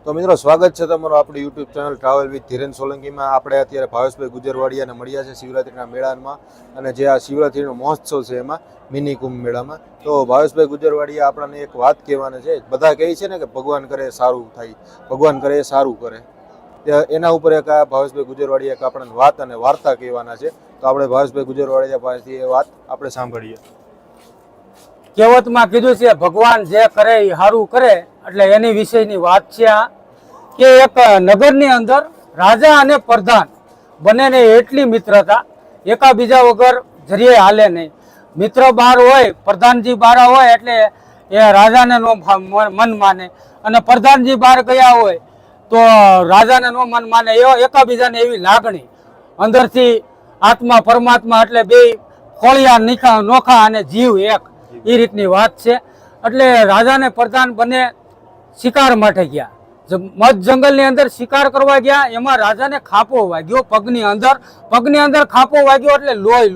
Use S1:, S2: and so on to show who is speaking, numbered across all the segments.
S1: તો મિત્રો સ્વાગત છે તમારું આપણી YouTube channel travel with Dhiren સોલંકીમાં. આપણે અત્યારે ભાવેશભાઈ ગુજરવાડિયાને મળ્યા છે શિવરાત્રિના મેળામાં, અને જે આ શિવરાત્રિનો મહોત્સવ છે એમાં મિની કુંભ મેળામાં. તો ભાવેશભાઈ ગુજરવાડિયા આપણને એક વાત કહેવાના છે. બધા કહે છે ને કે ભગવાન કરે સારું થાય, ભગવાન કરે સારું કરે. એના ઉપર એક આ ભાવેશભાઈ ગુજરવાડિયા એક આપણને વાત અને વાર્તા કહેવાના છે. તો આપણે ભાવેશભાઈ ગુજરવાડિયા પાસેથી એ વાત આપણે સાંભળીએ.
S2: કહેવતમાં કીધું છે ભગવાન જે કરે એ સારું કરે, એટલે એની વિષયની વાત છે આ કે એક નગરની અંદર રાજા અને પ્રધાન બંનેને એટલી મિત્રતા, એકાબીજા વગર જરીએ હાલે નહીં. મિત્ર બહાર હોય, પ્રધાનજી બહાર હોય એટલે એ રાજાને નો મન માને, અને પ્રધાનજી બહાર ગયા હોય તો રાજાને નો મન માને. એકાબીજાને એવી લાગણી અંદરથી આત્મા પરમાત્મા એટલે બે ખોળિયા નોખા અને જીવ એક, એ રીતની વાત છે. એટલે રાજા ને પ્રધાન બંને શિકાર માટે ગયા, મધ જંગલની અંદર શિકાર કરવા ગયા. એમાં રાજાને ખાપો વાગ્યો પગની અંદર ખાપો વાગ્યો એટલે લોહી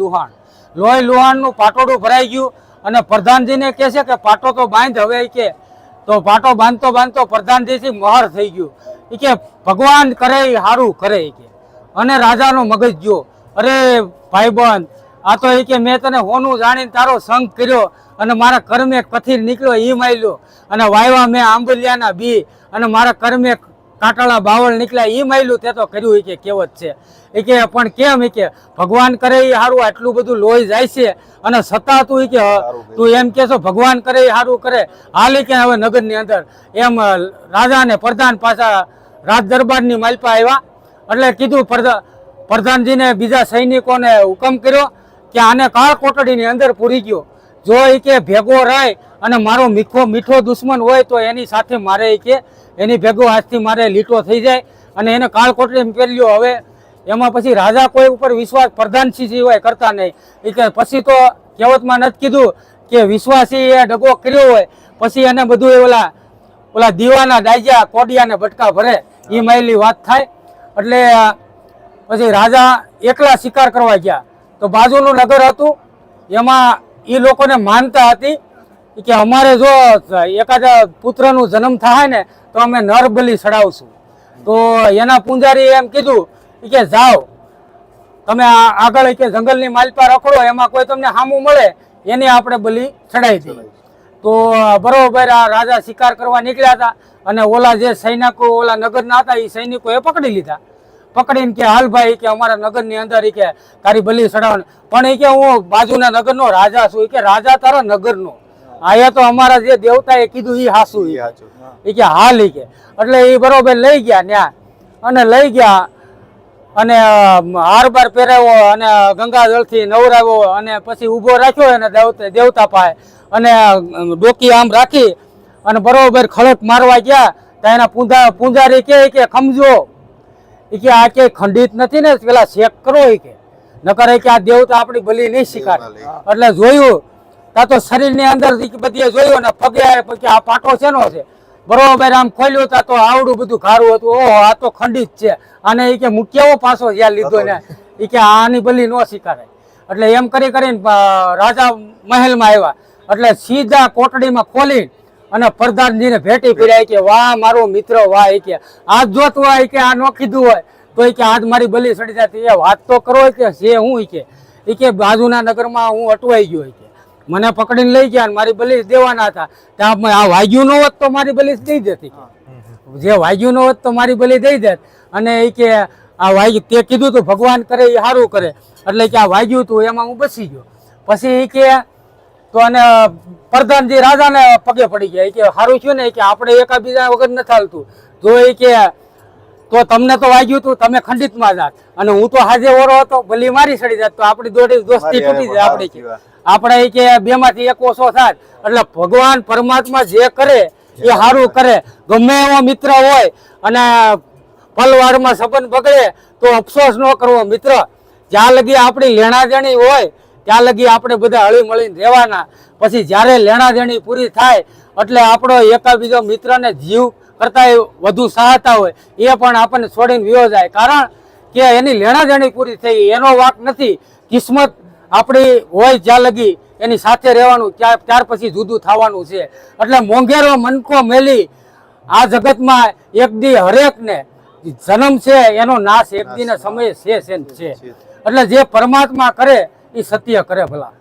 S2: લુહાણનું પાટોડું ભરાઈ ગયું. અને પ્રધાનજીને કહે છે કે પાટો તો બાંધ હવે, કે તો પાટો બાંધતો પ્રધાનજીથી મહર થઈ ગયું. એ કે ભગવાન કરે એ સારું કરે કે. અને રાજાનો મગજ ગયો, અરે ભાઈબંધ, આ તો એ કે મેં તને હોનું જાણીને તારો સંગ કર્યો, અને મારા કર્મે કથિર નીકળ્યો એ માયલો, અને વાયવા મેં આંબલિયાના બી, અને મારા કર્મે કાંટાળા બાવળ નીકળ્યા એ માયલું, તે તો કર્યું. એ કે કહેવત છે. એ કે પણ કેમ? એ કે ભગવાન કરે એ સારું, આટલું બધું લોહી જાય છે, અને છતાં તું એ કે તું એમ કે છો ભગવાન કરે એ સારું કરે. હાલ કે હવે નગરની અંદર એમ રાજા ને પ્રધાન પાછા રાજ દરબારની માલપા આવ્યા. એટલે કીધું પ્રધાનજીને બીજા સૈનિકોને હુકમ કર્યો કે આને કાળ કોટડીની અંદર પૂરી ગયો. જો એ કે ભેગો રહે અને મારો મીઠો દુશ્મન હોય તો એની સાથે મારે એ કે એની ભેગો આજથી મારે લીટો થઈ જાય, અને એને કાળ કોટડી પહેર્યો. હવે એમાં પછી રાજા કોઈ ઉપર વિશ્વાસ પ્રધાનસિંહ હોય કરતા નહીં. એ કે પછી તો કહેવતમાં નથી કીધું કે વિશ્વાસી એ ડગો કર્યો હોય પછી એને બધું ઓલા દીવાના ડાયજા કોડિયાને બટકા ભરે, એ માયલી વાત થાય. એટલે પછી રાજા એકલા શિકાર કરવા ગયા. તો બાજુનું નગર હતું, એમાં એ લોકોને માનતા હતી કે અમારે જો એકાદા પુત્રનું જન્મ થાય ને તો અમે નર બલી ચડાવશું. તો એના પૂંજારી એમ કીધું કે જાઓ તમે આગળ કે જંગલની માલપા રખડો, એમાં કોઈ તમને સામું મળે એની આપણે બલી ચડાવી દઈએ. તો બરોબર આ રાજા શિકાર કરવા નીકળ્યા હતા, અને ઓલા જે સૈનિકો ઓલા નગરના હતા એ સૈનિકો એ પકડી લીધા. પકડીને કે હાલ ભાઈ કે અમારા નગરની અંદર કે તારી બલી ચડાવવાની. પણ એ કે હું બાજુના નગરનો રાજા છું. એ કે રાજા તારા નગરનો, આયા તો અમારા જે દેવતા એ કીધું એ હાસું. એ કે હાલ એ કે એટલે એ બરોબર લઈ ગયા ન્યા, અને લઈ ગયા અને હાર બાર પહેરાવ્યો અને ગંગા જળથી નવરાવ્યો, અને પછી ઊભો રાખ્યો એને દેવતા પાસે, અને ડોકી આમ રાખી અને બરોબર ખડક મારવા ગયા. ત્યાં એના પૂંજારી કે ખમજો, એ કે આ કે ખંડિત નથી ને, પેલા ચેક કરો. એ કે નકર કે આ દેવતા આપણી બલી નહીં શિકાર. એટલે જોયું તા તો શરીરની અંદર બધી જોયું, ને પગે આ પાટો શેનો છે બરોબર આમ ખોલ્યું તા તો આવડું બધું ખારું હતું. ઓહો આ તો ખંડિત છે, અને એ કે મૂક્યાવો પાછો જ્યાં લીધો ને, એ કે આની બલી ન શિકારે. એટલે એમ કરીને રાજા મહેલમાં આવ્યા. એટલે સીધા કોટડીમાં ખોલી અને પ્રધાનજીને ભેટી ફર્યા. કે વાહ મારો મિત્ર વાહ. એ કે આજ જોતું હોય કે આ ન કીધું હોય તો એ કે આજ મારી બલી સડી જતી. એ વાત તો કરો કે છે હું. એ કે બાજુના નગરમાં હું અટવાઈ ગયો. કે મને પકડીને લઈ ગયા, મારી બલી દેવાના હતા. ત્યાં આ વાગ્યું ન હોત તો મારી બલી દઈ દેતી. જે વાગ્યું ન હોત તો મારી બલી દઈ દેત. અને એ કે આ વાગ્યું તે કીધું તું ભગવાન કરે એ સારું કરે, એટલે કે આ વાગ્યું તું એમાં હું બસી ગયો. પછી એ કે તો અને પ્રધાનજી રાજાને પગે પડી ગયા. કે સારું થયું ને કે આપણે એકાબીજા વગર નથી ચાલતું. જો એ કે તો તમને તો વાગ્યું તું, તમે ખંડિતમાં જાત, અને હું તો હાજે ઓરો હતો, ભલી મારી સડી જાત, તો આપણી દોસ્તી તૂટી જાય. આપણે કે બેમાંથી એક ઓછો થાય. એટલે ભગવાન પરમાત્મા જે કરે એ સારું કરે. ગમે એવો મિત્ર હોય અને પલવારમાં સંબંધ બગડે તો અફસોસ ન કરવો. મિત્ર જ્યાં લગી આપણી લેણા દેણી હોય ત્યાં લગી આપણે બધા હળી મળીને રહેવાના. પછી જ્યારે લેણા દેણી પૂરી થાય એટલે આપણો એકાબીજો મિત્રને જીવ કરતા વધુ સહાયતા હોય એ પણ આપણને છોડીને વિયો જાય. કારણ કે એની લેણા દેણી પૂરી થઈ, એનો વાંક નથી. કિસ્મત આપણી હોય જ્યાં લગી એની સાથે રહેવાનું, ત્યાર પછી જુદું થવાનું છે. એટલે મોંઘેરો મનકો મેલી આ જગતમાં એક દી હરેકને જન્મ છે એનો નાશ એક દીના સમયે છે એટલે જે પરમાત્મા કરે એ સત્ય કરે ભલા.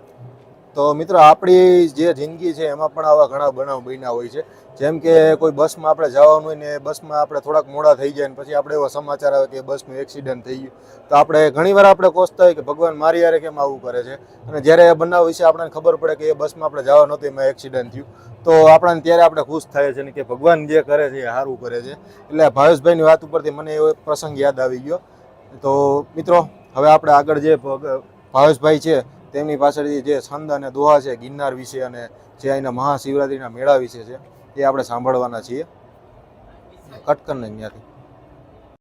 S1: તો મિત્રો આપણી જે જિંદગી છે એમાં પણ આવા ઘણા બનાવ બન્યા હોય છે. જેમ કે કોઈ બસમાં આપણે જવાનું હોય ને બસમાં આપણે થોડાક મોડા થઈ જાય ને પછી આપણે એવો સમાચાર આવે કે બસનું એક્સિડન્ટ થઈ ગયું, તો આપણે ઘણીવાર આપણે કોસતા હોય કે ભગવાન મારી યારે કેમ આવું કરે છે. અને જ્યારે એ બનાવ વિશે આપણને ખબર પડે કે એ બસમાં આપણે જવા નહોતું એમાં એક્સિડન્ટ થયું, તો આપણને ત્યારે આપણે ખુશ થાય છે ને કે ભગવાન જે કરે છે એ સારું કરે છે. એટલે ભાવેશભાઈની વાત ઉપરથી મને એવો એક પ્રસંગ યાદ આવી ગયો. તો મિત્રો હવે આપણે આગળ જે ભાવેશભાઈ છે તેમની પાછળથી જે છંદ અને દોહા છે ગિરનાર વિશે અને જે અહીંના મહાશિવરાત્રિના મેળા વિશે છે એ આપણે સાંભળવાના છીએ. કટ કરીને ત્યાંથી